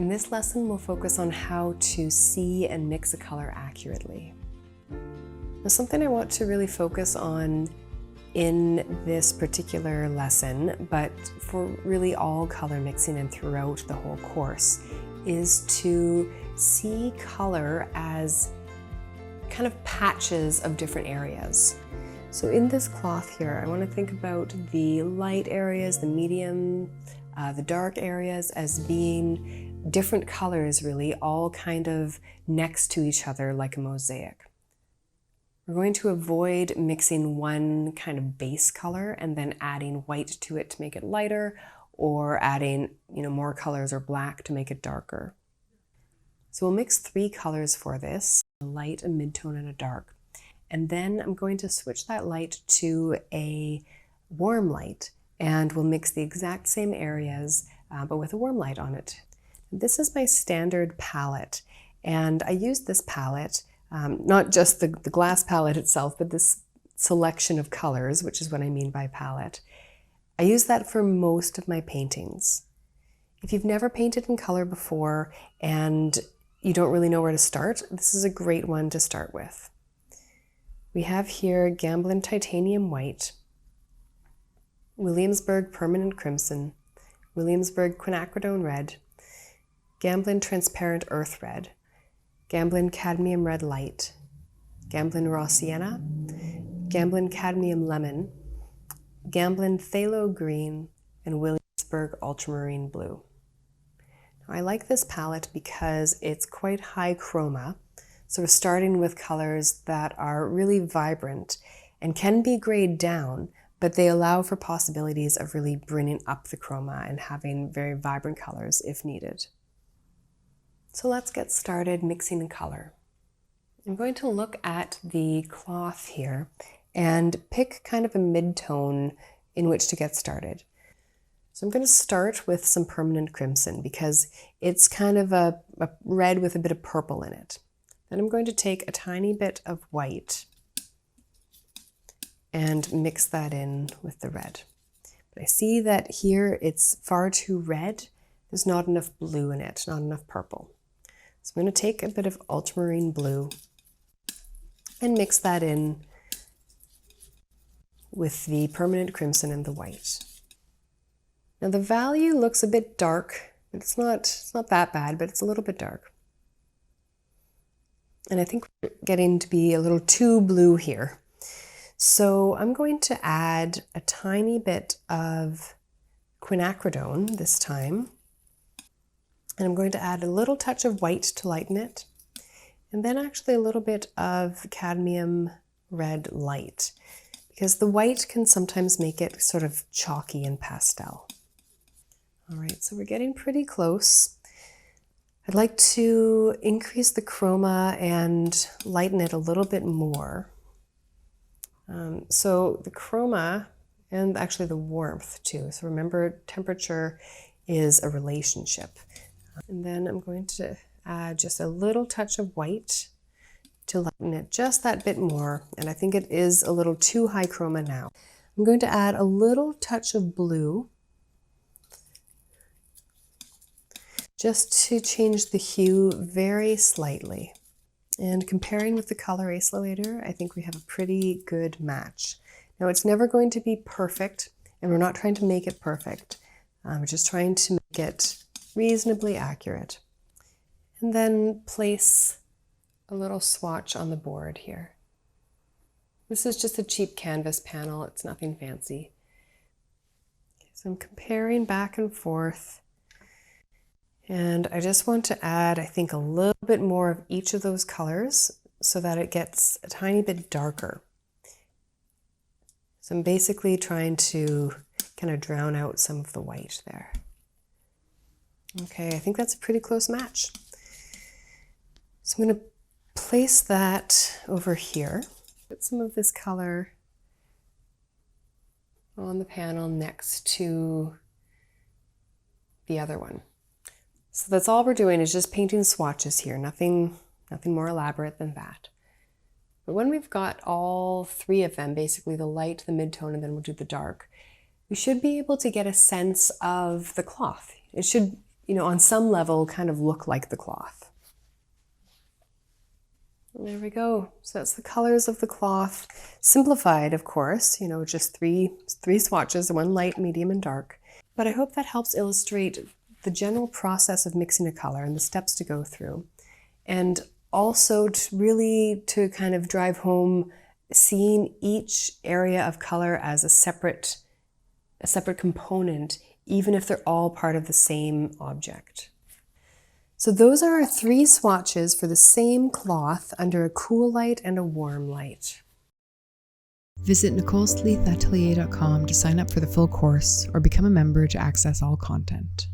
In this lesson, we'll focus on how to see and mix a color accurately. Now, something I want to really focus on in this particular lesson, but for really all color mixing and throughout the whole course, is to see color as kind of patches of different areas. So in this cloth here, I want to think about the light areas, the medium, the dark areas as being different colors, really, all kind of next to each other like a mosaic. We're going to avoid mixing one kind of base color and then adding white to it to make it lighter, or adding, more colors or black to make it darker. So we'll mix 3 colors for this, a light, a midtone, and a dark. And then I'm going to switch that light to a warm light, and we'll mix the exact same areas, but with a warm light on it. This is my standard palette, and I use this palette, not just the glass palette itself, but this selection of colors, which is what I mean by palette. I use that for most of my paintings. If you've never painted in color before and you don't really know where to start, this is a great one to start with. We have here Gamblin Titanium White, Williamsburg Permanent Crimson, Williamsburg Quinacridone Red, Gamblin Transparent Earth Red, Gamblin Cadmium Red Light, Gamblin Raw Sienna, Gamblin Cadmium Lemon, Gamblin Phthalo Green, and Williamsburg Ultramarine Blue. Now, I like this palette because it's quite high chroma, so we're starting with colors that are really vibrant and can be grayed down, but they allow for possibilities of really bringing up the chroma and having very vibrant colors if needed. So let's get started mixing color. I'm going to look at the cloth here and pick kind of a mid-tone in which to get started. So I'm going to start with some permanent crimson because it's kind of a red with a bit of purple in it. Then I'm going to take a tiny bit of white and mix that in with the red. But I see that here it's far too red. There's not enough blue in it, not enough purple. So I'm going to take a bit of ultramarine blue and mix that in with the permanent crimson and the white. Now the value looks a bit dark, but it's not that bad, but it's a little bit dark. And I think we're getting to be a little too blue here. So I'm going to add a tiny bit of quinacridone this time. And I'm going to add a little touch of white to lighten it. And then actually a little bit of cadmium red light, because the white can sometimes make it sort of chalky and pastel. All right, so we're getting pretty close. I'd like to increase the chroma and lighten it a little bit more. So the chroma and actually the warmth too. So remember, temperature is a relationship. And then I'm going to add just a little touch of white to lighten it just that bit more. And I think it is a little too high chroma now. I'm going to add a little touch of blue just to change the hue very slightly. And comparing with the color Accelerator, I think we have a pretty good match. Now, it's never going to be perfect, and we're not trying to make it perfect. We're just trying to make it reasonably accurate. And then place a little swatch on the board here. This is just a cheap canvas panel. It's nothing fancy. So I'm comparing back and forth. And I just want to add, I think, a little bit more of each of those colors so that it gets a tiny bit darker. So I'm basically trying to kind of drown out some of the white there. Okay, I think that's a pretty close match. So I'm going to place that over here. Put some of this color on the panel next to the other one. So that's all we're doing, is just painting swatches here, nothing more elaborate than that. But when we've got all 3 of them, basically the light, the mid-tone, and then we'll do the dark, we should be able to get a sense of the cloth. It should, on some level kind of look like the cloth. And there we go. So that's the colors of the cloth. Simplified, of course, just three swatches, one light, medium, and dark. But I hope that helps illustrate the general process of mixing a color and the steps to go through. And also to kind of drive home seeing each area of color as a separate component, even if they're all part of the same object. So those are our 3 swatches for the same cloth under a cool light and a warm light. Visit NicoleSleethAtelier.com to sign up for the full course or become a member to access all content.